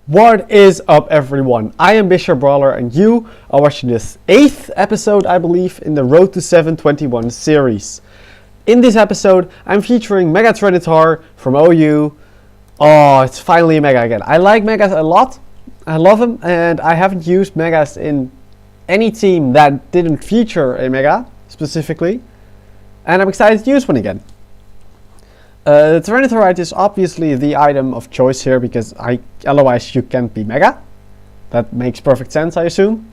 What is up, everyone? I am BisharpBrawler and you are watching this 8th episode, I believe, in the Road to 721 series. In this episode, I'm featuring Mega Tyranitar from OU. Oh, it's finally a Mega again. I like Megas a lot. I love them, and I haven't used Megas in any team that didn't feature a Mega, specifically. And I'm excited to use one again. Tyranitar is obviously the item of choice here because otherwise you can't be Mega. That makes perfect sense, I assume.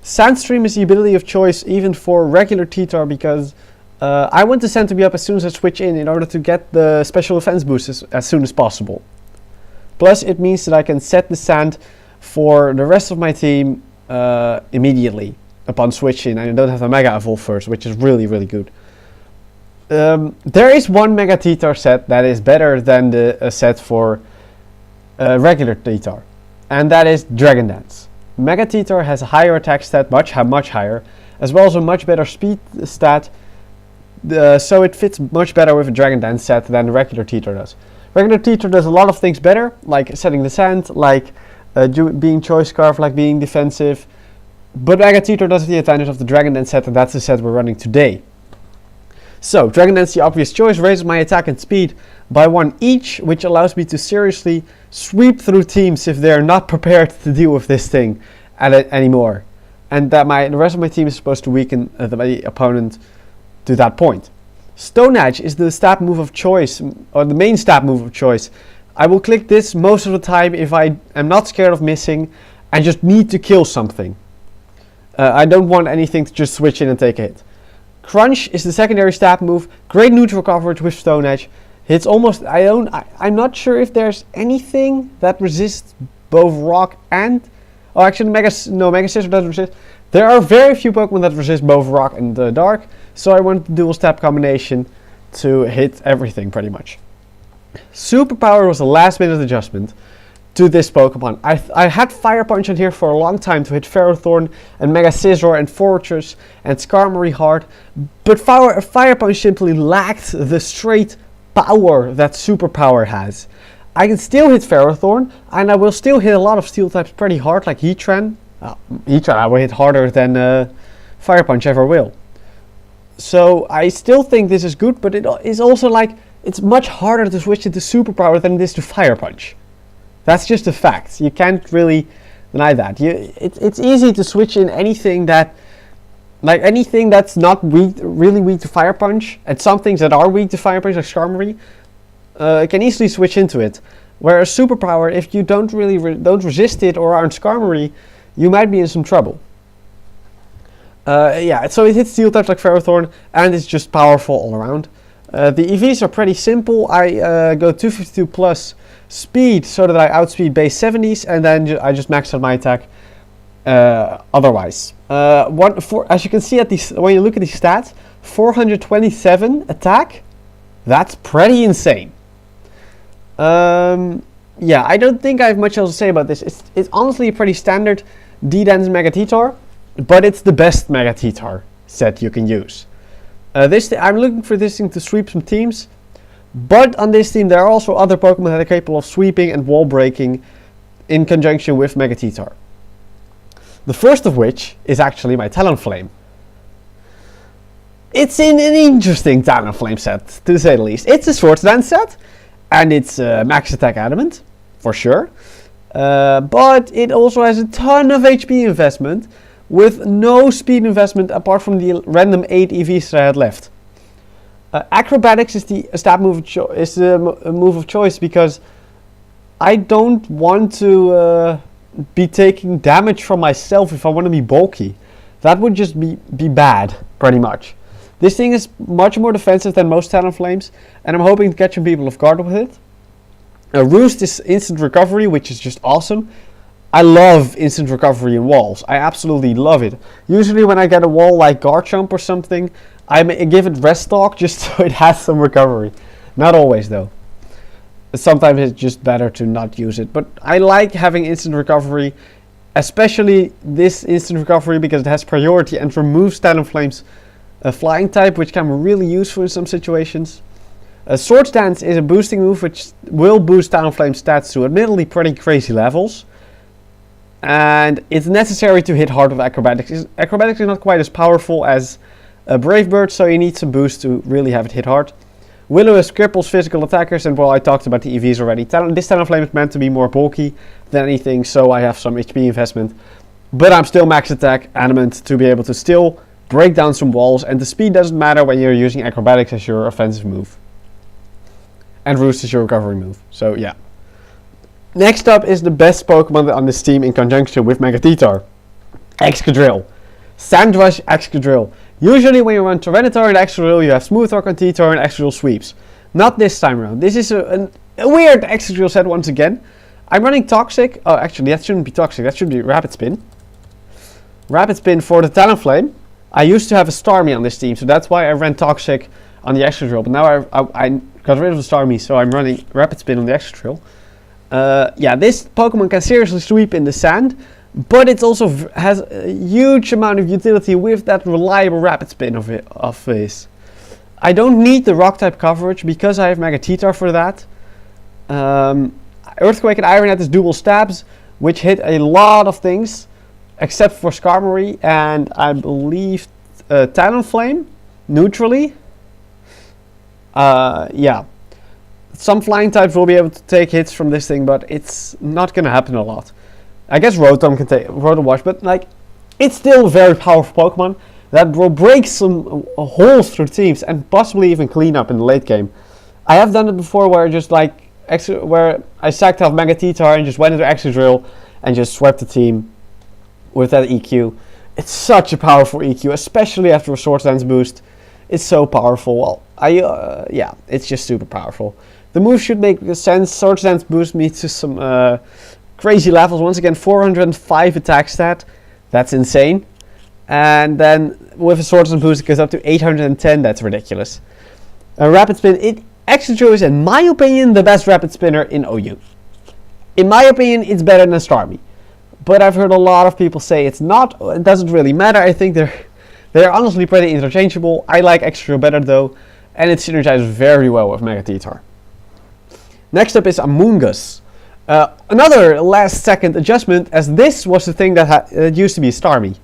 Sandstream is the ability of choice even for regular T-Tar because I want the Sand to be up as soon as I switch in order to get the special defense boost as soon as possible. Plus it means that I can set the Sand for the rest of my team immediately upon switching, and I don't have a Mega evolve first, which is really good. There is one Mega T-Tar set that is better than the set for regular T-Tar, and that is Dragon Dance. Mega T-Tar has a higher attack stat, much higher, as well as a much better speed stat, so it fits much better with a Dragon Dance set than regular T-Tar does. Regular T-Tar does a lot of things better, like setting the Sand, like being Choice Scarf, like being defensive, but Mega T-Tar does the advantage of the Dragon Dance set, and that's the set we're running today. So, Dragon Dance, the obvious choice, raises my attack and speed by 1 each, which allows me to seriously sweep through teams if they're not prepared to deal with this thing anymore. And that the rest of my team is supposed to weaken the opponent to that point. Stone Edge is the stab move of choice, or the main stab move of choice. I will click this most of the time if I am not scared of missing and just need to kill something. I don't want anything to just switch in and take a hit. Crunch is the secondary stab move, great neutral coverage with Stone Edge. Hits almost, I'm not sure if there's anything that resists both rock and, oh actually Mega Scissor doesn't resist. There are very few Pokemon that resist both rock and dark, so I want the dual stab combination to hit everything pretty much. Superpower was a last minute adjustment to this Pokemon. I had Fire Punch on here for a long time to hit Ferrothorn and Mega Scizor and Fortress and Skarmory hard, but Fire Punch simply lacked the straight power that Superpower has. I can still hit Ferrothorn, and I will still hit a lot of Steel types pretty hard, like Heatran. Heatran I will hit harder than Fire Punch ever will. So I still think this is good, but it is also like, it's much harder to switch into Superpower than it is to Fire Punch. That's just a fact. You can't really deny that. It's easy to switch in anything that's not really weak to Fire Punch, and some things that are weak to Fire Punch, like Skarmory, can easily switch into it. Whereas Superpower, if you don't resist it or aren't Skarmory, you might be in some trouble. Yeah, so it hits Steel types like Ferrothorn, and it's just powerful all around. The EVs are pretty simple. I go 252 plus speed so that I outspeed base 70s, and then I just max out my attack otherwise. As you can see when you look at these stats, 427 attack, that's pretty insane. Yeah, I don't think I have much else to say about this. It's honestly a pretty standard D-Dance Mega T-Tar, but it's the best Mega T-Tar set you can use. I'm looking for this thing to sweep some teams, but on this team there are also other Pokemon that are capable of sweeping and wall breaking in conjunction with Mega T-Tar. The first of which is actually my Talonflame. It's an interesting Talonflame set, to say the least. It's a Swords Dance set, and it's max attack adamant, for sure. But it also has a ton of HP investment, with no speed investment apart from the random 8 EVs that I had left. Acrobatics is the stab move move of choice because I don't want to be taking damage from myself if I want to be bulky. That would just be bad, pretty much. This thing is much more defensive than most Talonflames, and I'm hoping to catch some people off guard with it. Roost is instant recovery, which is just awesome. I love instant recovery in walls. I absolutely love it. Usually when I get a wall like Garchomp or something, I give it Rest Talk just so it has some recovery. Not always though. Sometimes it's just better to not use it. But I like having instant recovery, especially this instant recovery because it has priority and removes Talonflame's flying type, which can be really useful in some situations. Swords Dance is a boosting move which will boost Talonflame stats to admittedly pretty crazy levels. And it's necessary to hit hard with Acrobatics. Acrobatics is not quite as powerful as Brave Bird, so you need some boost to really have it hit hard. Will-O-Wisp cripples physical attackers, and well, I talked about the EVs already. This Talonflame is meant to be more bulky than anything, so I have some HP investment. But I'm still max attack adamant to be able to still break down some walls, and the speed doesn't matter when you're using Acrobatics as your offensive move. And Roost is your recovery move, so yeah. Next up is the best Pokemon on this team in conjunction with Mega Tyranitar. Excadrill. Sandrush Excadrill. Usually when you run Tyranitar and Excadrill, you have Smooth Rock on Tyranitar and Excadrill sweeps. Not this time around. This is a weird Excadrill set once again. I'm running Toxic. Oh, actually that shouldn't be Toxic. That should be Rapid Spin. Rapid Spin for the Talonflame. I used to have a Starmie on this team, so that's why I ran Toxic on the Excadrill. But now I got rid of the Starmie, so I'm running Rapid Spin on the Excadrill. Yeah, this Pokemon can seriously sweep in the sand, but it also has a huge amount of utility with that reliable Rapid Spin of his. I don't need the Rock type coverage because I have Mega Tyranitar for that. Earthquake and Iron Head is dual stabs, which hit a lot of things, except for Skarmory and I believe Talonflame, neutrally. Yeah. Some flying types will be able to take hits from this thing, but it's not going to happen a lot. I guess Rotom can take Rotom Wash, but like, it's still a very powerful Pokemon that will break some holes through teams and possibly even clean up in the late game. I have done it before where just like where I sacked off Mega Tyranitar and just went into Excadrill and just swept the team with that EQ. It's such a powerful EQ, especially after a Swords Dance boost. It's so powerful. Well, yeah, it's just super powerful. The move should make sense. Swords Dance boost me to some crazy levels. Once again, 405 attack stat. That's insane. And then with a Swords Dance boost, it goes up to 810. That's ridiculous. Rapid Spin. Excadrill is, in my opinion, the best Rapid Spinner in OU. In my opinion, it's better than Starmie. But I've heard a lot of people say it's not. It doesn't really matter. I think they're honestly pretty interchangeable. I like Excadrill better though, and it synergizes very well with Mega Tyranitar. Next up is Amoonguss. Another last second adjustment, as this was the thing that used to be a Starmie.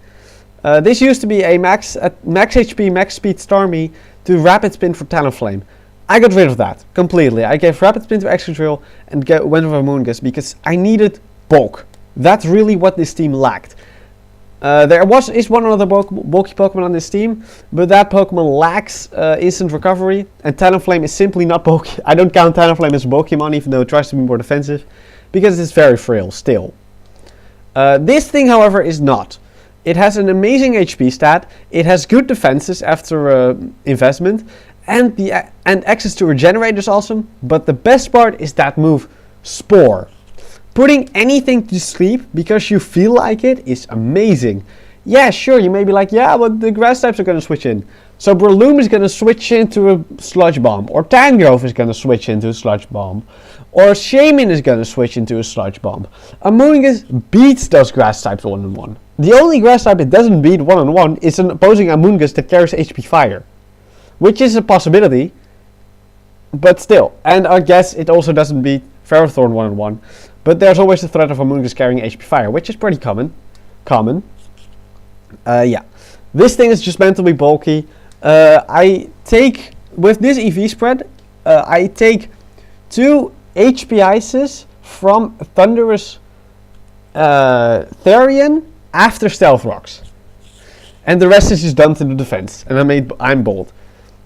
This used to be a max HP, max speed Starmie to Rapid Spin for Talonflame. I got rid of that completely. I gave Rapid Spin to Excadrill and went with Amoonguss because I needed bulk. That's really what this team lacked. There is one other bulky Pokemon on this team, but that Pokemon lacks instant recovery, and Talonflame is simply not bulky. I don't count Talonflame as a Pokemon, even though it tries to be more defensive, because it's very frail still. This thing, however, is not. It has an amazing HP stat, it has good defenses after investment, and access to regenerate is awesome, but the best part is that move, Spore. Putting anything to sleep because you feel like it is amazing. Yeah, sure, you may be like, yeah, but the grass types are going to switch in. So Breloom is going to switch into a Sludge Bomb, or Tangrowth is going to switch into a Sludge Bomb, or Shaman is going to switch into a Sludge Bomb. Amoonguss beats those grass types one-on-one. The only grass type it doesn't beat one-on-one is an opposing Amoonguss that carries HP Fire, which is a possibility, but still. And I guess it also doesn't beat Ferrothorn one-on-one. But there's always the threat of Amoonguss carrying HP Fire, which is pretty common. Yeah. This thing is just meant to be bulky. I take, with this EV spread, I take 2 HP Ices from Thunderous Therian after Stealth Rocks. And the rest is just done to the defense. And I'm bold.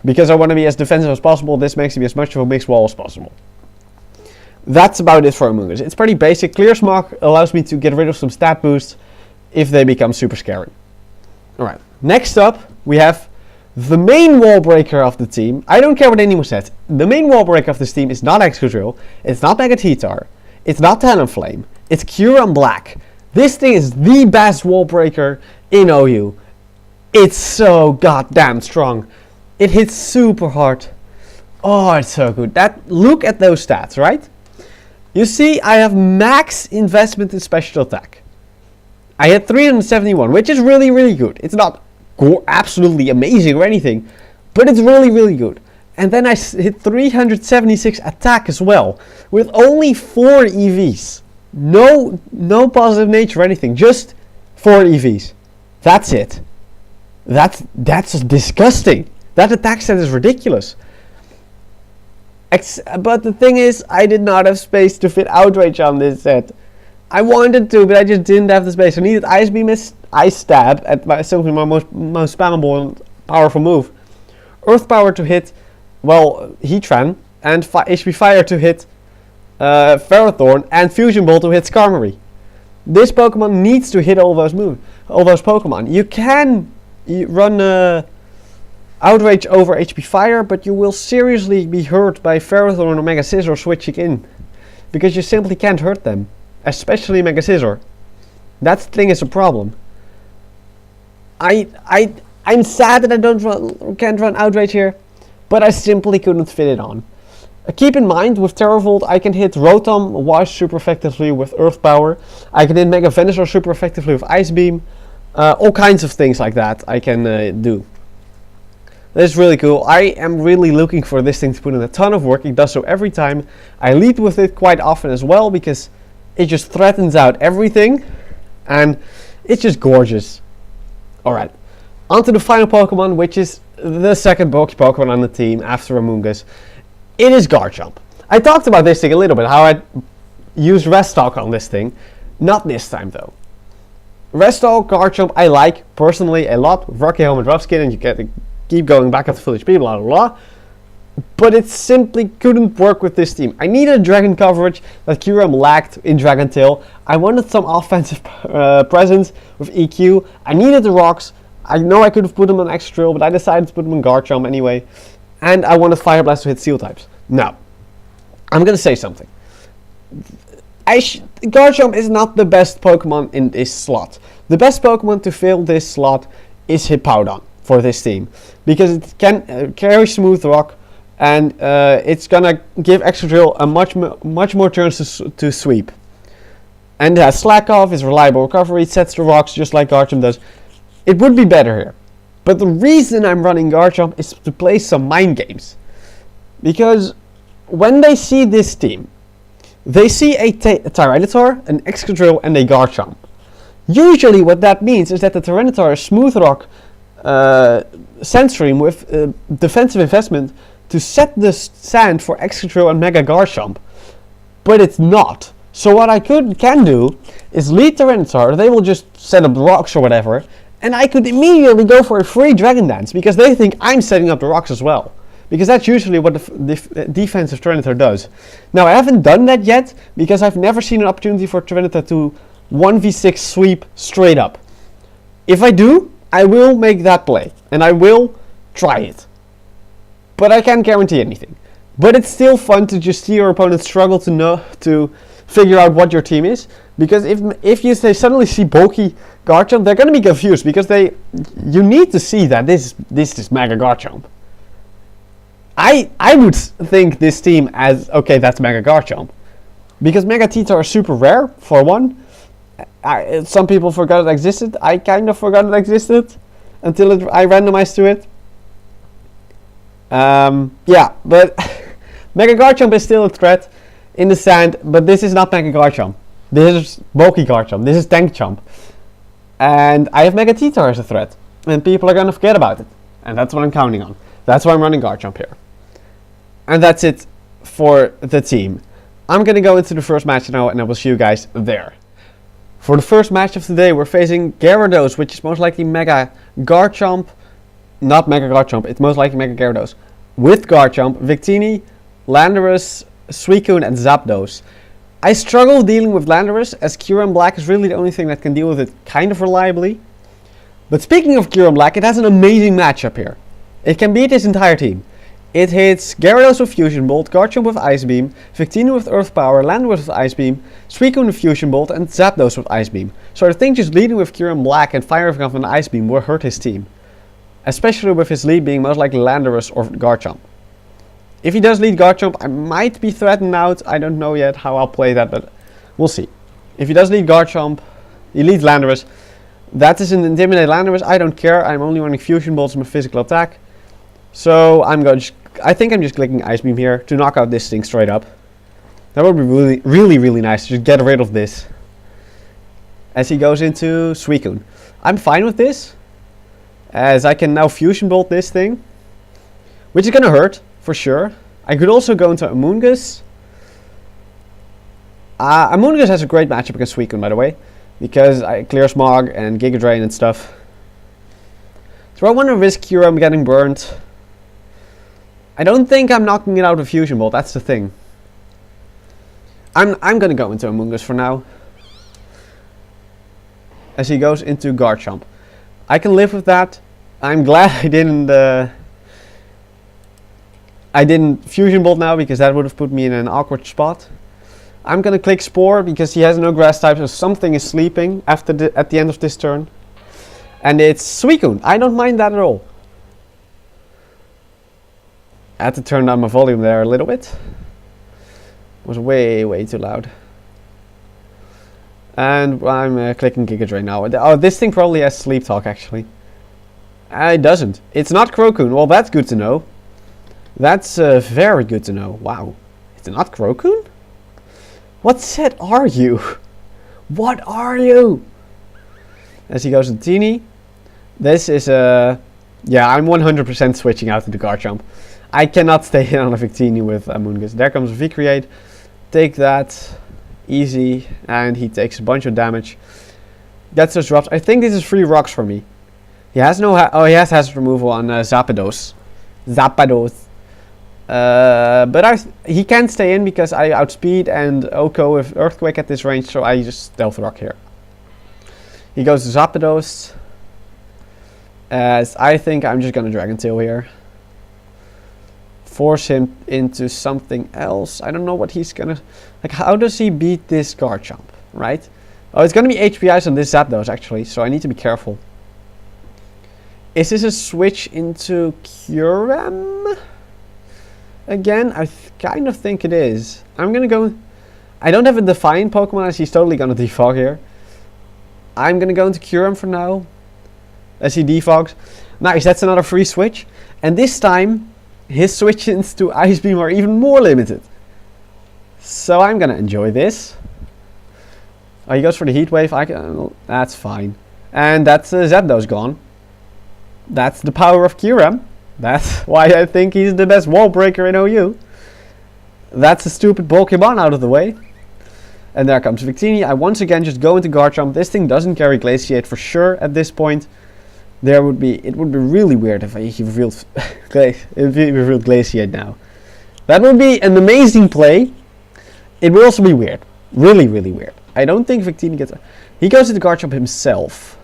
Because I want to be as defensive as possible, this makes me as much of a mixed wall as possible. That's about it for Amoonguss. It's pretty basic. Clear Smog allows me to get rid of some stat boosts if they become super scary. Alright, next up we have the main wall breaker of the team. I don't care what anyone says. The main wall breaker of this team is not Excadrill, it's not Mega Tyranitar, it's not Talonflame, it's Kyurem-Black. This thing is the best wall breaker in OU. It's so goddamn strong. It hits super hard. Oh, it's so good. Look at those stats, right? You see, I have max investment in special attack. I had 371, which is really, really good. It's not absolutely amazing or anything, but it's really, really good. And then I hit 376 attack as well, with only 4 EVs. No positive nature or anything, just 4 EVs. That's it. That's disgusting. That attack stat is ridiculous. But the thing is, I did not have space to fit Outrage on this set. I wanted to, but I just didn't have the space. I needed Ice Beam, Ice Stab, simply my most spammable and powerful move. Earth Power to hit, well, Heatran, and HP Fire to hit Ferrothorn, and Fusion Bolt to hit Skarmory. This Pokemon needs to hit all those Pokemon. You can run Outrage over HP Fire, but you will seriously be hurt by Ferrothorn or Mega Scissor switching in, because you simply can't hurt them, especially Mega Scissor. That thing is a problem. I'm sad that I can't run Outrage here, but I simply couldn't fit it on. Keep in mind, with Terravolt, I can hit Rotom Wash super effectively with Earth Power. I can hit Mega Venusaur super effectively with Ice Beam. All kinds of things like that I can do. That's really cool. I am really looking for this thing to put in a ton of work. It does so every time. I lead with it quite often as well, because it just threatens out everything. And it's just gorgeous. Alright. On to the final Pokemon, which is the second bulky Pokemon on the team after Amoonguss. It is Garchomp. I talked about this thing a little bit, how I use Rest Talk on this thing. Not this time though. Rest Talk Garchomp I like personally a lot, with Rocky Helmet, Rough Skin, and you get to keep going back up to full HP, blah blah blah. But it simply couldn't work with this team. I needed Dragon coverage that Kyurem lacked in Dragon Tail. I wanted some offensive presence with EQ. I needed the rocks. I know I could have put them on Extra Drill, but I decided to put them on Garchomp anyway. And I wanted Fire Blast to hit Steel types. Now, I'm gonna say something. Garchomp is not the best Pokemon in this slot. The best Pokemon to fill this slot is Hippowdon for this team, because it can carry Smooth Rock, and it's gonna give Extra Drill a much more turns to sweep. And it has Slack Off, it's reliable recovery, it sets the rocks just like Garchomp does. It would be better here. But the reason I'm running Garchomp is to play some mind games. Because when they see this team, they see a Tyranitar, an Excadrill, and a Garchomp. Usually what that means is that the Tyranitar is Smooth Rock Sandstream with defensive investment to set the sand for Excadrill and Mega Garchomp. But it's not. So what I can do is lead Tyranitar, they will just set up the rocks or whatever, and I could immediately go for a free Dragon Dance, because they think I'm setting up the rocks as well. Because that's usually what the defensive Tyranitar does. Now, I haven't done that yet, because I've never seen an opportunity for Tyranitar to 1v6 sweep straight up. If I do, I will make that play, and I will try it. But I can't guarantee anything. But it's still fun to just see your opponent struggle to figure out what your team is, because if they suddenly see bulky Garchomp, they're going to be confused, because you need to see that this is Mega Garchomp. I would think this team as, okay, that's Mega Garchomp, because Mega Tita are super rare for one. Some people forgot it existed. I kind of forgot it existed until I randomized to it. Yeah, but Mega Garchomp is still a threat in the sand, but this is not Mega Garchomp. This is bulky Garchomp. This is Tank Chomp. And I have Mega Tita as a threat, and people are gonna forget about it. And that's what I'm counting on. That's why I'm running Garchomp here. And that's it for the team. I'm gonna go into the first match now, and I will see you guys there. For the first match of today, we're facing Gyarados, which is most likely Mega Garchomp. Not Mega Garchomp, it's most likely Mega Gyarados. With Garchomp, Victini, Landorus, Suicune, and Zapdos. I struggle dealing with Landorus, as Kyurem-Black is really the only thing that can deal with it kind of reliably. But speaking of Kyurem-Black, it has an amazing matchup here. It can beat this entire team. It hits Gyarados with Fusion Bolt, Garchomp with Ice Beam, Victini with Earth Power, Landorus with Ice Beam, Suicune with Fusion Bolt, and Zapdos with Ice Beam. So I think just leading with Kyurem-Black and firing off an Ice Beam will hurt his team. Especially with his lead being most likely Landorus or Garchomp. If he does lead Garchomp, I might be threatened out. I don't know yet how I'll play that, but we'll see. If he does lead Garchomp, he leads Landorus. That is an Intimidate Landorus. I don't care. I'm only running Fusion Bolts as my physical attack. So I'm just I think I'm just clicking Ice Beam here to knock out this thing straight up. That would be really, really, really nice to just get rid of this. As he goes into Suicune. I'm fine with this, as I can now Fusion Bolt this thing, which is gonna hurt, for sure. I could also go into Amoonguss. Amoonguss has a great matchup against Suicune, by the way, because I clear Smog and Giga Drain and stuff. So I want to risk Kyurem getting burned. I don't think I'm knocking it out with Fusion Bolt, that's the thing. I'm gonna go into Amoonguss for now. As he goes into Garchomp. I can live with that. I'm glad I didn't Fusion Bolt now, because that would have put me in an awkward spot. I'm gonna click Spore because he has no grass type, so something is sleeping at the end of this turn. And it's Suicune. I don't mind that at all. I had to turn down my volume there a little bit. It was way, way too loud. And I'm clicking Giga Drain now. Oh, this thing probably has Sleep Talk, actually. It doesn't. It's not Crocoon. Well, that's good to know. That's very good to know. Wow. It's not Crocoon? What set are you? What are you? As he goes to Teeny. This is a... yeah, I'm 100% switching out into Garchomp. I cannot stay in on a Victini with Amoonguss. There comes V-Create. Take that. Easy, and he takes a bunch of damage. Gets those drops. I think this is 3 rocks for me. He has no he has hazard removal on Zapdos. But he can't stay in because I outspeed and Oko with Earthquake at this range, so I just Stealth Rock here. He goes to Zapdos. As I think I'm just gonna Dragon Tail here. Force him into something else. I don't know what he's gonna... like, how does he beat this Garchomp, right? Oh, it's gonna be HPIs on this Zapdos, actually, so I need to be careful. Is this a switch into Kyurem? Again, I kind of think it is. I'm gonna go... I don't have a Defiant Pokemon, as he's totally gonna defog here. I'm gonna go into Kyurem for now. As he defogs. Nice, that's another free switch. And this time... his switch-ins to Ice Beam are even more limited. So I'm gonna enjoy this. Oh, he goes for the Heat Wave. That's fine. And that's Zapdos gone. That's the power of Kyurem. That's why I think he's the best wall breaker in OU. That's a stupid Pokemon out of the way. And there comes Victini. I once again just go into Garchomp. This thing doesn't carry Glaciate for sure at this point. It would be really weird if he revealed Glaciate now. That would be an amazing play. It would also be weird. Really, really weird. I don't think Victini gets... he goes into Garchomp himself.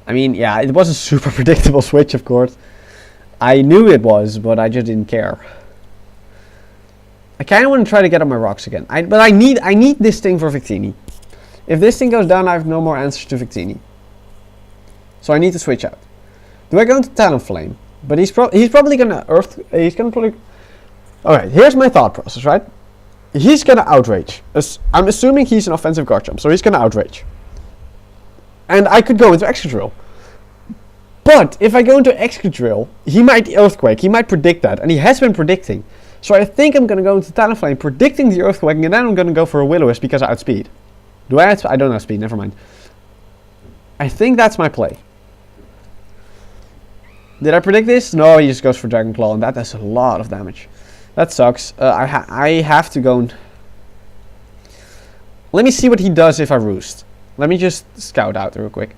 I mean, yeah, it was a super predictable switch, of course. I knew it was, but I just didn't care. I kind of want to try to get on my rocks again. But I need this thing for Victini. If this thing goes down, I have no more answers to Victini. So I need to switch out. Do I go into Talonflame? But he's probably gonna Alright, here's my thought process, right? He's gonna Outrage. I'm assuming he's an offensive Garchomp, so he's gonna Outrage. And I could go into Excadrill. But if I go into Excadrill, he might Earthquake, he might predict that, and he has been predicting. So I think I'm gonna go into Talonflame, predicting the Earthquake, and then I'm gonna go for a Will-O-Wisp because I outspeed. Do I outspeed? I don't outspeed, never mind. I think that's my play. Did I predict this? No, he just goes for Dragon Claw, and that does a lot of damage. That sucks. I have to go and... let me see what he does if I Roost. Let me just scout out real quick.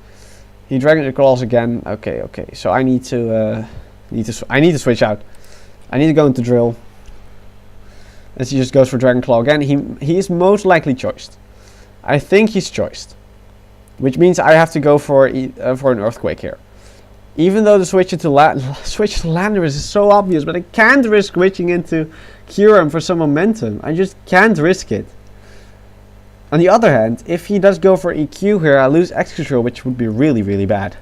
He Dragon Claws again. Okay. So I need to switch out. I need to go into Drill. As he just goes for Dragon Claw again. He is most likely choiced. I think he's choiced. Which means I have to go for an Earthquake here. Even though the switch to Landorus is so obvious, but I can't risk switching into Kyurem for some momentum. I just can't risk it. On the other hand, if he does go for EQ here, I lose Excadrill, which would be really, really bad.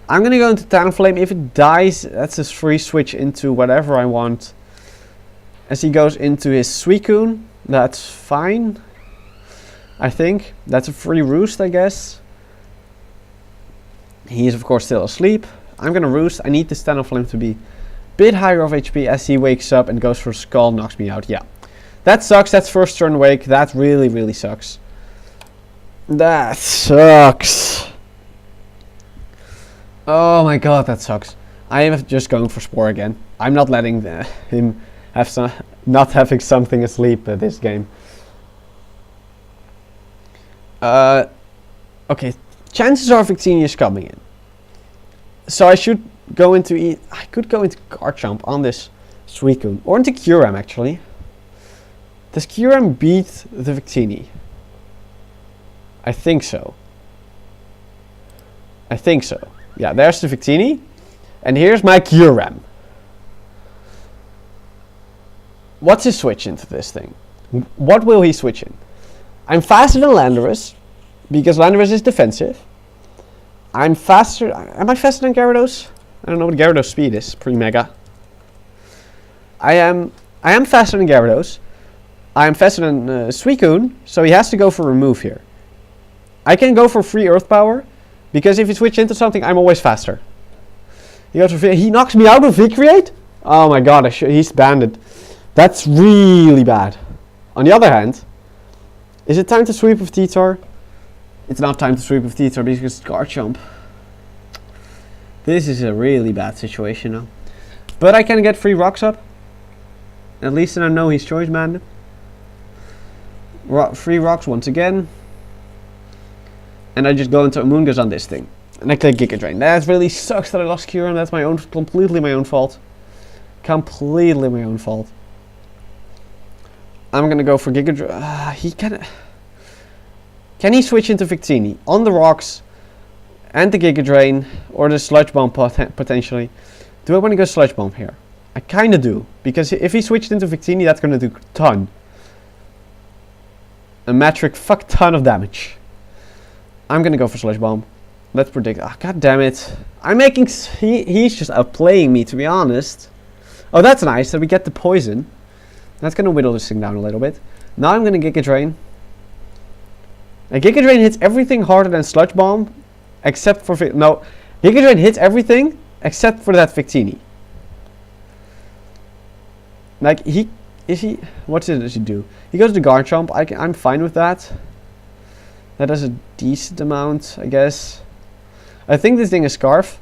I'm gonna go into Talonflame. If it dies, that's a free switch into whatever I want. As he goes into his Suicune, that's fine. I think that's a free Roost, I guess. He is of course still asleep. I'm gonna Roost. I need this Talonflame to be bit higher of HP as he wakes up and goes for Skull, knocks me out. Yeah. That sucks. That's first turn wake. That really, really sucks. That sucks. Oh my god, that sucks. I am just going for Spore again. I'm not letting him have not having something asleep this game. Okay, chances are Victini is coming in. So I should go into I could go into Garchomp on this Suicune. Or into Kyurem actually. Does Kyurem beat the Victini? I think so. I think so. Yeah, there's the Victini. And here's my Kyurem. What's his switch into this thing? What will he switch in? I'm faster than Landorus, because Landorus is defensive. I'm faster. Am I faster than Gyarados? I don't know what Gyarados' speed is, pre-Mega. I am faster than Gyarados. I am faster than Suicune, so he has to go for Remove here. I can go for free Earth Power, because if you switch into something, I'm always faster. He knocks me out with Vicreate? Oh my god, he's banded. That's really bad. On the other hand, is it time to sweep with T-Tar? It's not time to sweep with T-Tar because it's Garchomp. This is a really bad situation now. But I can get free rocks up. At least then I know he's choice banded. Free rocks once again. And I just go into Amoonguss on this thing. And I click Giga Drain. That really sucks that I lost Kyurem. That's my own, completely my own fault. Completely my own fault. I'm gonna go for Giga Drain. Can he switch into Victini on the rocks and the Giga Drain or the Sludge Bomb potentially? Do I want to go Sludge Bomb here? I kind of do, because if he switched into Victini, that's gonna do a ton. A metric fuck ton of damage. I'm gonna go for Sludge Bomb. Let's predict. Ah, god damn it! I'm making. He's just outplaying me, to be honest. Oh, that's nice that we get the poison. That's gonna whittle this thing down a little bit. Now I'm gonna Giga Drain. And Giga Drain hits everything harder than Sludge Bomb, except for no. Giga Drain hits everything except for that Victini. Like what does he do? He goes to Garchomp. I'm fine with that. That does a decent amount, I guess. I think this thing is Scarf.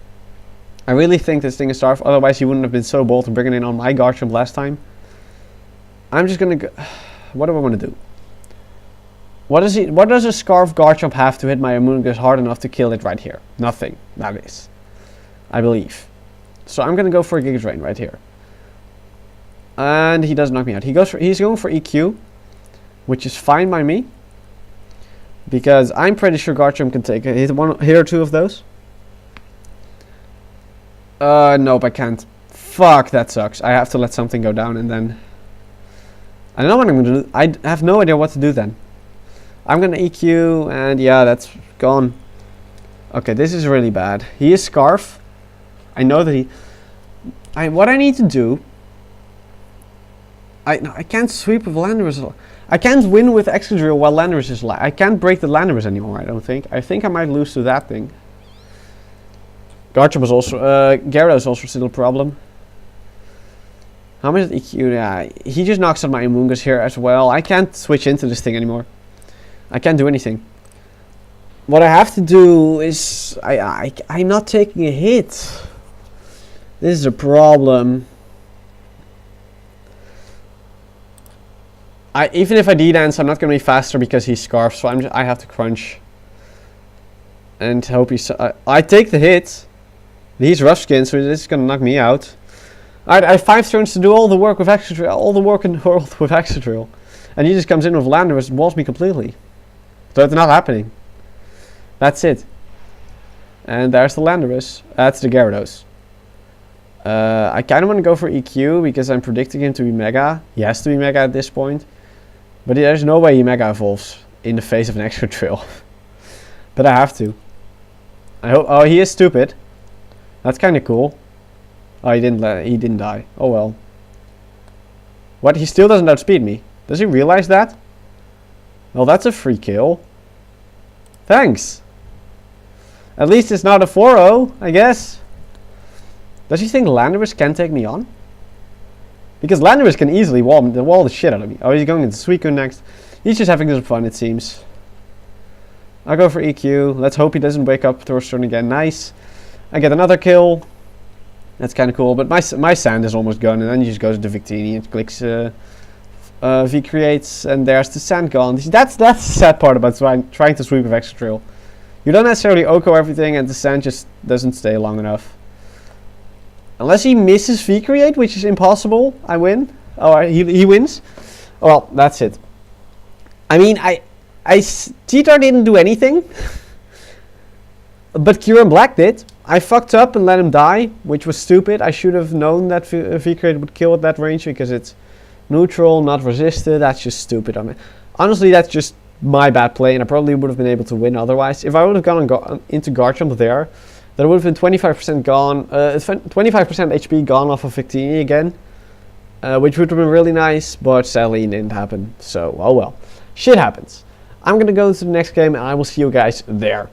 I really think this thing is Scarf. Otherwise, he wouldn't have been so bold to bring it in on my Garchomp last time. I'm just gonna go. What do I want to do? What does a Scarf Garchomp have to hit my Amoonguss hard enough to kill it right here? Nothing. That is, I believe. So I'm gonna go for a Giga Drain right here. And he does knock me out. He's going for EQ, which is fine by me. Because I'm pretty sure Garchomp can take a hit or two of those. Nope, I can't. Fuck, that sucks. I have to let something go down and then... I don't know what I'm going to do. I have no idea what to do then. I'm going to EQ and yeah, that's gone. Okay, this is really bad. He is Scarf. I know that what I need to do... I can't sweep with Landorus. I can't win with Excadrill while Landorus is I can't break the Landorus anymore, I don't think. I think I might lose to that thing. Garchomp is also... Gyarados is also still a problem. How much is EQ? Yeah, he just knocks out my Amoonguss here as well. I can't switch into this thing anymore. I can't do anything. What I have to do is... I'm not taking a hit. This is a problem. Even if I D-Dance, I'm not going to be faster because he's Scarf, so I have to crunch. And hope he's... I take the hit. He's Rough Skin, so this is going to knock me out. I have 5 turns to do all the work with Excadrill, all the work in the world with Excadrill. And he just comes in with Landorus and walls me completely. So it's not happening. That's it. And there's the Landorus. That's the Gyarados. I kind of want to go for EQ because I'm predicting him to be Mega. He has to be Mega at this point. But there's no way he Mega evolves in the face of an Excadrill. But I have to. I hope. Oh, he is stupid. That's kind of cool. Oh, he didn't die. Oh well. What? He still doesn't outspeed me. Does he realize that? Well, that's a free kill. Thanks. At least it's not a 4-0, I guess. Does he think Landorus can take me on? Because Landorus can easily wall the shit out of me. Oh, he's going into Suicune next. He's just having some fun, it seems. I'll go for EQ. Let's hope he doesn't wake up towards turn again. Nice. I get another kill. That's kind of cool. But my sand is almost gone. And then he just goes to Victini and clicks V creates. And there's the sand gone. That's the sad part about trying to sweep with extra trail. You don't necessarily Oko everything and the sand just doesn't stay long enough. Unless he misses V-Create, which is impossible, I win. Oh, he wins. Well, that's it. I mean, T-Tar didn't do anything. But Kyurem-Black did. I fucked up and let him die, which was stupid. I should have known that V-Create would kill at that range because it's neutral, not resisted. That's just stupid. I mean, honestly, that's just my bad play, and I probably would have been able to win otherwise. If I would have gone into Garchomp there, that would have been 25% gone, 25% HP gone off of Victini again, which would have been really nice, but sadly it didn't happen, so oh well. Shit happens. I'm gonna go to the next game and I will see you guys there.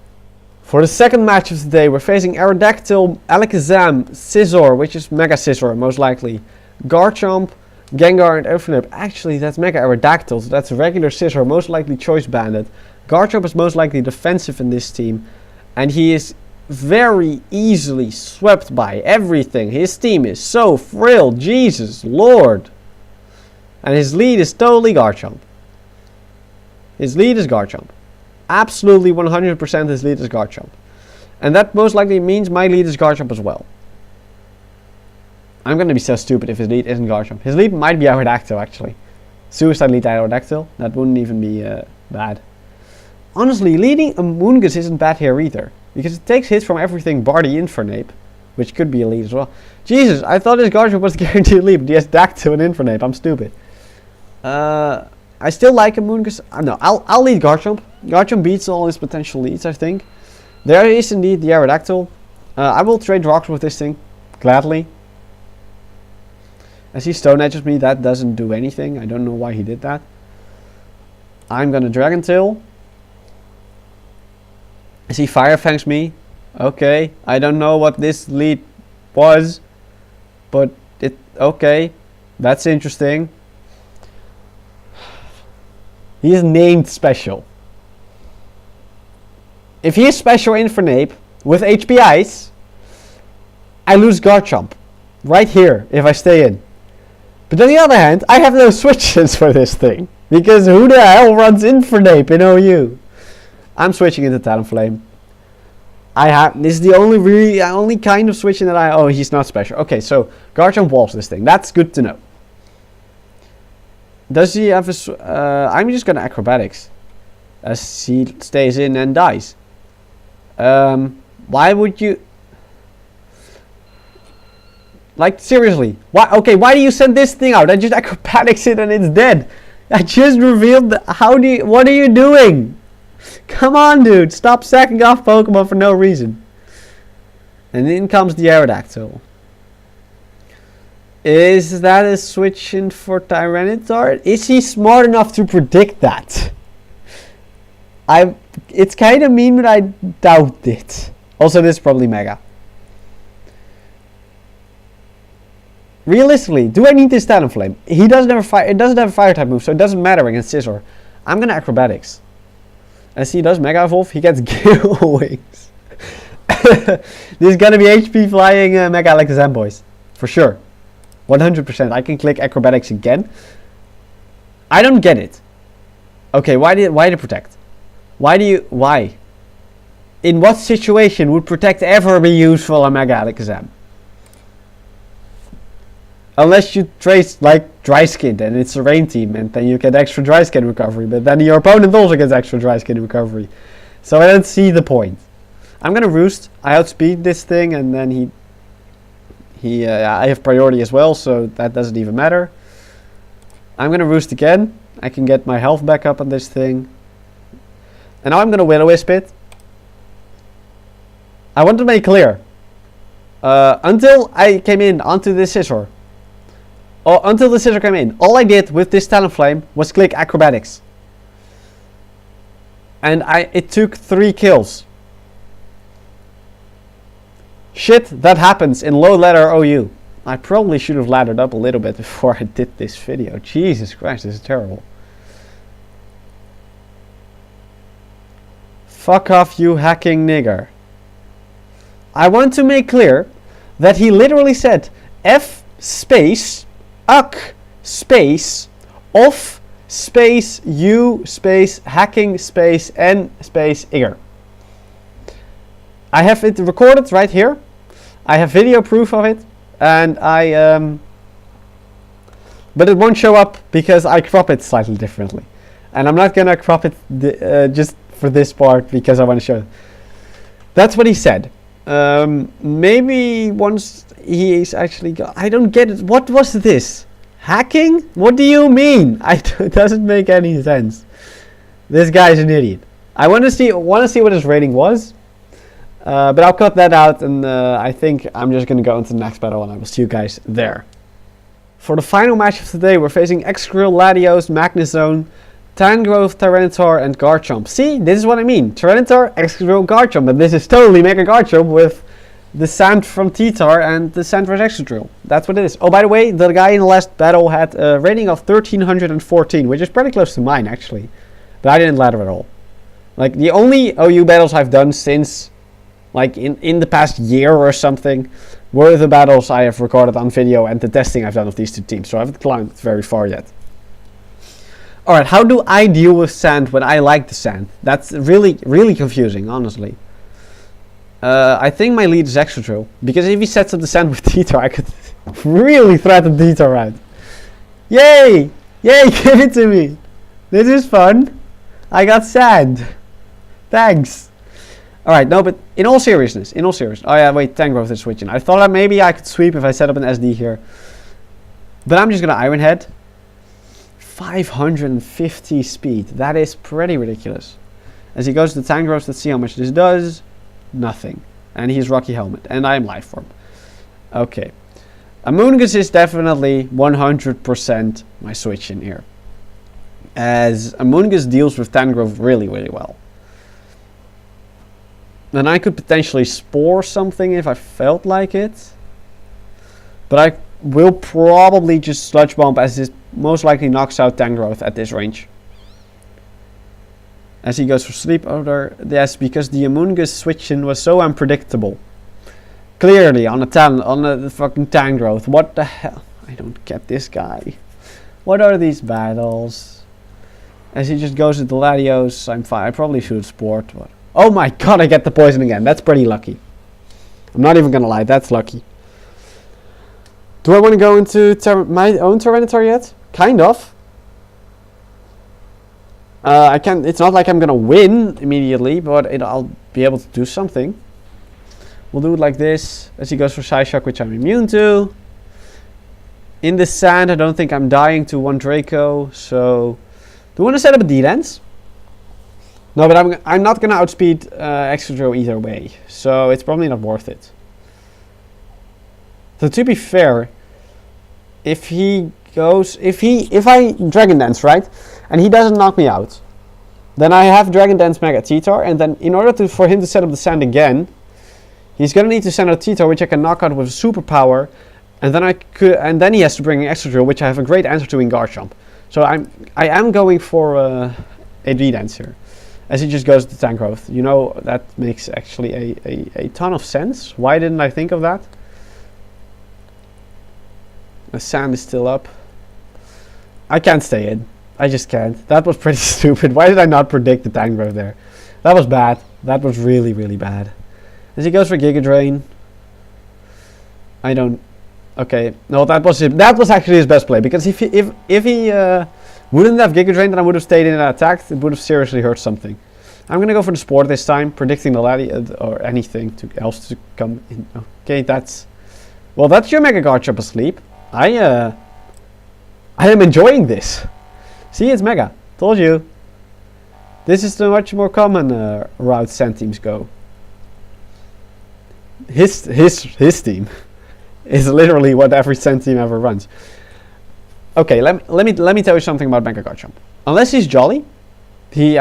For the second match of the day, we're facing Aerodactyl, Alakazam, Scizor, which is Mega Scizor most likely, Garchomp, Gengar and Infernape. Actually, that's Mega Aerodactyl, so that's a regular Scizor, most likely Choice Banded. Garchomp is most likely defensive in this team, and he is very easily swept by everything. His team is so frail, Jesus Lord. And his lead is totally Garchomp. His lead is Garchomp. Absolutely 100% his lead is Garchomp. And that most likely means my lead is Garchomp as well. I'm gonna be so stupid if his lead isn't Garchomp. His lead might be Aerodactyl actually. Suicide lead Aerodactyl. That wouldn't even be bad. Honestly, leading a Moongus isn't bad here either. Because it takes hits from everything bar the Infernape. Which could be a lead as well. Jesus, I thought this Garchomp was guaranteed lead, but he has Dactyl and Infernape. I'm stupid. I still like a Moongus. No, I'll lead Garchomp. Garchomp beats all his potential leads, I think. There is indeed the Aerodactyl. I will trade rocks with this thing. Gladly. As he Stone Edges me, that doesn't do anything. I don't know why he did that. I'm gonna Dragon Tail. As he Fire Fangs me. Okay, I don't know what this lead was, but okay, that's interesting. He is named special. If he is special Infernape with HP Ice, I lose Garchomp right here if I stay in. But on the other hand, I have no switches for this thing because who the hell runs Infernape in OU? I'm switching into Talonflame. This is the only kind of switching that oh, he's not special. Okay, so Garchomp walls this thing. That's good to know. Does he have a I'm just gonna Acrobatics as he stays in and dies. Why would you, like, seriously, why do you send this thing out? I just Acrobatics it and it's dead. I just revealed what are you doing? Come on, dude, stop sacking off Pokemon for no reason. And in comes the Aerodactyl. Is that a switch in for Tyranitar? Is he smart enough to predict that? It's kind of mean, but I doubt it. Also, this is probably Mega. Realistically, do I need this Talonflame? He doesn't have a fire. It doesn't have a fire type move, so it doesn't matter against Scizor. I'm gonna Acrobatics. As he does Mega Evolve, he gets Gill Wings. This is gonna be HP flying Mega Alakazam, boys, for sure. 100%. I can click Acrobatics again. I don't get it. Okay, why to protect? Why? In what situation would protect ever be useful on Mega Alakazam? Unless you trace like Dry Skin and it's a rain team and then you get extra Dry Skin recovery, but then your opponent also gets extra Dry Skin recovery. So I don't see the point. I'm gonna Roost. I outspeed this thing and then I have priority as well, so that doesn't even matter. I'm gonna Roost again. I can get my health back up on this thing. And now I'm gonna Will-O-Wisp it. I want to make clear. Until I came in onto this Scizor. Until the Scizor came in, all I did with this Talonflame was click Acrobatics. And it took 3 kills. Shit, that happens in low ladder OU. I probably should have laddered up a little bit before I did this video. Jesus Christ, this is terrible. Fuck off, you hacking nigger. I want to make clear that he literally said F space, uck space, off space, u space, hacking space, n space, igger. I have it recorded right here. I have video proof of it. And but it won't show up because I crop it slightly differently. And I'm not gonna crop it just for this part because I want to show it. That's what he said. Maybe once he's actually got, I don't get it. What was this? Hacking? What do you mean? It doesn't make any sense. This guy's an idiot. I want to see what his rating was. But I'll cut that out, and I think I'm just going to go into the next battle, and I will see you guys there. For the final match of today, we're facing Excadrill, Latios, Magnezone, Tangrowth, Tyranitar, and Garchomp. See, this is what I mean. Tyranitar, Excadrill, Garchomp, and this is totally Mega Garchomp with the sand from T-Tar and the sand from Excadrill. That's what it is. Oh, by the way, the guy in the last battle had a rating of 1314, which is pretty close to mine, actually. But I didn't ladder at all. Like, the only OU battles I've done since, like, in the past year or something, were the battles I have recorded on video and the testing I've done of these two teams. So I haven't climbed very far yet. Alright, how do I deal with sand when I like the sand? That's really, really confusing, honestly. I think my lead is Excadrill, because if he sets up the sand with T-Tar, I could really threaten T-Tar out. Yay! Yay, give it to me! This is fun! I got sand! Thanks! Alright, no, but in all seriousness, oh yeah, wait, Tangrowth is switching. I thought that maybe I could sweep if I set up an SD here. But I'm just gonna Iron Head. 550 speed, that is pretty ridiculous. As he goes to Tangrowth, let's see how much this does. Nothing. And he's Rocky Helmet, and I am Life Form. Okay. Amoonguss is definitely 100% my switch in here. As Amoonguss deals with Tangrowth really, really well. Then I could potentially Spore something if I felt like it. But I will probably just Sludge Bomb, as this most likely knocks out Tangrowth at this range. As he goes for Sleep Powder. Yes, because the Amoonguss switch-in was so unpredictable. Clearly, on the fucking Tangrowth. What the hell? I don't get this guy. What are these battles? As he just goes with the Latios, I'm fine. I probably should Sport, but... Oh my god, I get the poison again. That's pretty lucky. I'm not even gonna lie, that's lucky. Do I want to go into my own Tyranitar yet? Kind of. I can't. It's not like I'm gonna win immediately, but I'll be able to do something. We'll do it like this. As he goes for Psyshock, which I'm immune to. In the sand, I don't think I'm dying to one Draco, so... Do we want to set up a D-Lens? No, but I'm not gonna outspeed Excadrill either way, so it's probably not worth it. So to be fair, if I Dragon Dance, right, and he doesn't knock me out, then I have Dragon Dance Mega T-Tar, and then in order for him to set up the sand again, he's gonna need to send out T-Tar, which I can knock out with superpower, and then he has to bring an Excadrill, which I have a great answer to in Garchomp. So I am going for a D-Dance here. As he just goes to Tangrowth. You know, that makes actually a ton of sense. Why didn't I think of that? The sand is still up. I can't stay in. I just can't. That was pretty stupid. Why did I not predict the Tangrowth there? That was bad. That was really, really bad. As he goes for Giga Drain. I don't... Okay. No, that was actually his best play. Because if he wouldn't have Giga Drain, then I would have stayed in and attacked. It would have seriously hurt something. I'm going to go for the Sport this time, predicting the Latios or anything else to come in. Okay, that's... Well, that's your Mega Garchomp asleep. I am enjoying this. See, it's Mega. Told you. This is the much more common route Sand teams go. His team is literally what every Sand team ever runs. Okay, let me tell you something about Mega Garchomp. Unless he's jolly, he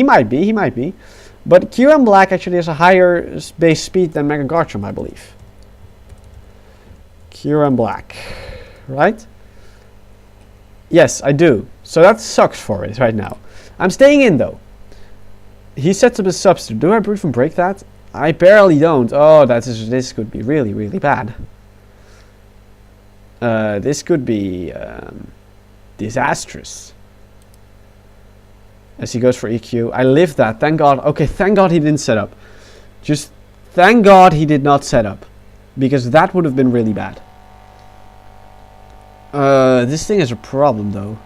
might be, But Kyurem-Black actually has a higher base speed than Mega Garchomp, I believe. Kyurem-Black, right? Yes, I do. So that sucks for it right now. I'm staying in though. He sets up a substitute. Do I even break that? I barely don't. Oh, this could be really, really bad. This could be disastrous. As he goes for EQ. I lived that. Thank God. Okay, thank God he didn't set up. Just thank God he did not set up. Because that would have been really bad. This thing is a problem though.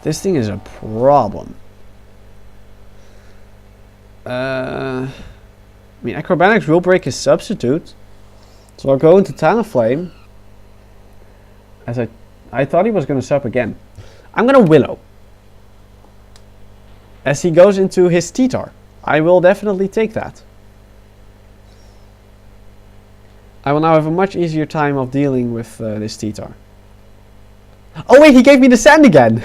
This thing is a problem. I mean, Acrobatics will break his substitute. So I'll go into Talonflame. As I thought he was going to sub again. I'm going to Willow. As he goes into his T-Tar. I will definitely take that. I will now have a much easier time of dealing with this T-Tar. Oh wait, he gave me the sand again!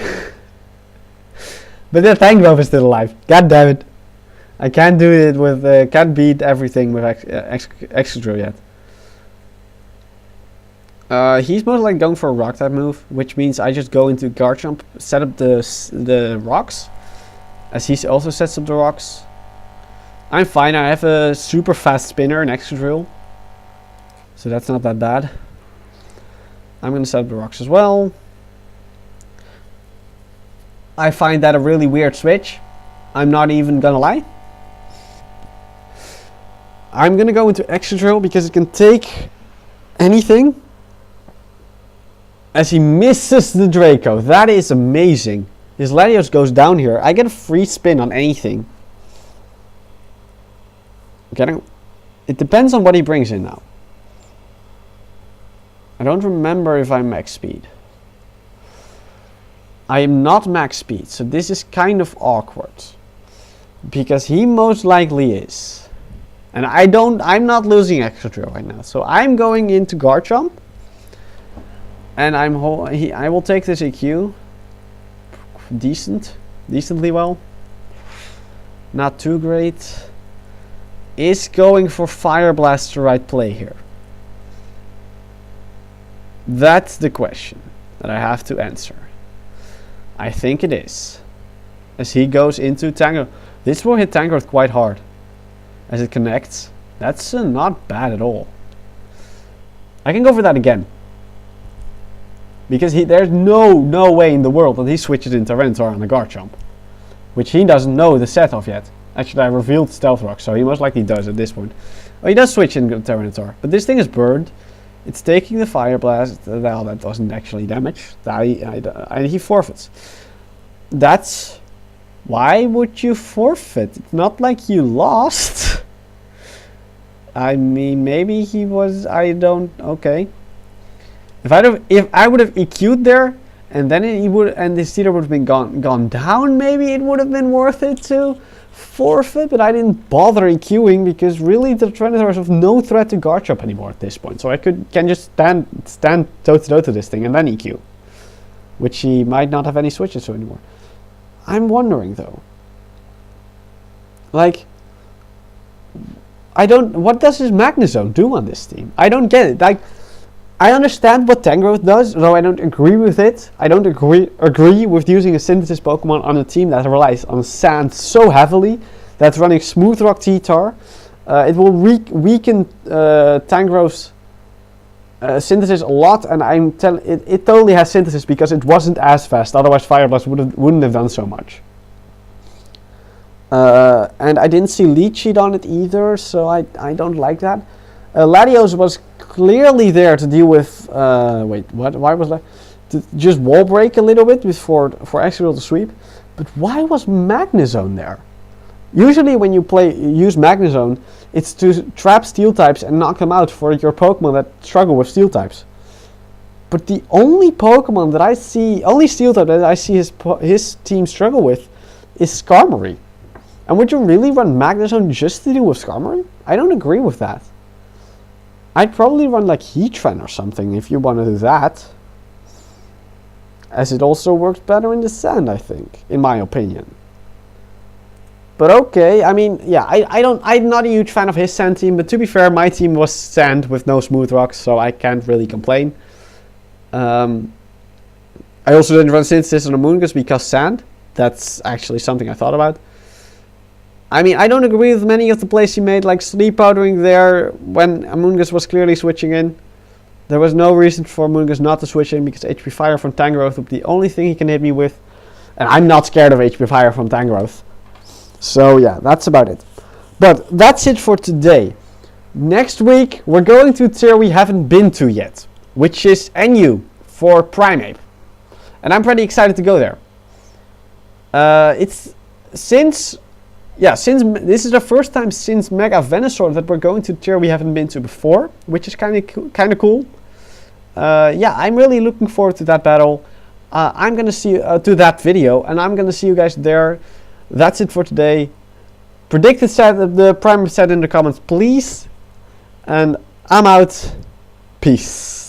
But the Tangrowth is still alive. God damn it. I can't do it with, can't beat everything with Excadrill yet. He's most likely going for a rock type move, which means I just go into Garchomp, set up the rocks, as he also sets up the rocks. I'm fine, I have a super fast spinner in Excadrill, so that's not that bad. I'm going to set up the rocks as well. I find that a really weird switch. I'm not even going to lie. I'm going to go into Excadrill because it can take anything. As he misses the Draco. That is amazing. His Latios goes down here. I get a free spin on anything. It depends on what he brings in now. I don't remember if I'm max speed. I am not max speed, so this is kind of awkward. Because he most likely is. And I'm not losing Excadrill right now. So I'm going into Garchomp. And I will take this EQ. Decently well. Not too great. Is going for Fire Blast the right play here? That's the question that I have to answer. I think it is. As he goes into Tangrowth. This will hit Tangrowth quite hard. As it connects. That's not bad at all. I can go for that again. Because there's no way in the world that he switches in Tyranitar on the Garchomp. Which he doesn't know the set of yet. Actually, I revealed Stealth Rock, so he most likely does at this point. Oh, he does switch in Tyranitar. But this thing is burned. It's taking the Fire Blast. Well, that doesn't actually damage. He forfeits. That's... Why would you forfeit? It's not like you lost. I mean, maybe he was... I don't... Okay. If I would have EQ'd there, and then the Cedar would have been gone down, maybe it would have been worth it to forfeit, but I didn't bother EQing because really the Tyranitar is of no threat to Garchomp anymore at this point. So I can just stand toe to toe to this thing and then EQ, which he might not have any switches to anymore. I'm wondering though, like, what does his Magnezone do on this team? I don't get it. Like, I understand what Tangrowth does, though I don't agree with it. I don't agree with using a Synthesis Pokemon on a team that relies on sand so heavily, that's running Smooth Rock T-Tar. It will weaken Tangrowth's Synthesis a lot, and it totally has Synthesis because it wasn't as fast, otherwise Fire Blast wouldn't have done so much. And I didn't see Leech Seed on it either, so I don't like that. Latios was clearly there to deal with, wait, what? Why was that? To just wall break a little bit for Excadrill to sweep. But why was Magnezone there? Usually when you use Magnezone, it's to trap Steel types and knock them out for your Pokemon that struggle with Steel types. But the only Pokemon that I see, only Steel type that I see his team struggle with is Skarmory. And would you really run Magnezone just to deal with Skarmory? I don't agree with that. I'd probably run like Heatran or something if you want to do that. As it also works better in the sand, I think, in my opinion. But okay, I mean, yeah, I'm not a huge fan of his sand team, but to be fair, my team was sand with no smooth rocks, so I can't really complain. I also didn't run synthesis on Amoonguss because sand. That's actually something I thought about. I mean, I don't agree with many of the plays he made, like sleep powdering there when Amoonguss was clearly switching in. There was no reason for Amoonguss not to switch in because HP Fire from Tangrowth would be the only thing he can hit me with. And I'm not scared of HP Fire from Tangrowth. So yeah, that's about it. But that's it for today. Next week, we're going to a tier we haven't been to yet, which is NU for Primeape. And I'm pretty excited to go there. Since this is the first time since Mega Venusaur that we're going to a tier we haven't been to before, which is kind of cool. Yeah, I'm really looking forward to that battle. I'm gonna see to that video, and I'm gonna see you guys there. That's it for today. Predict the set of the Primeape set in the comments, please. And I'm out. Peace.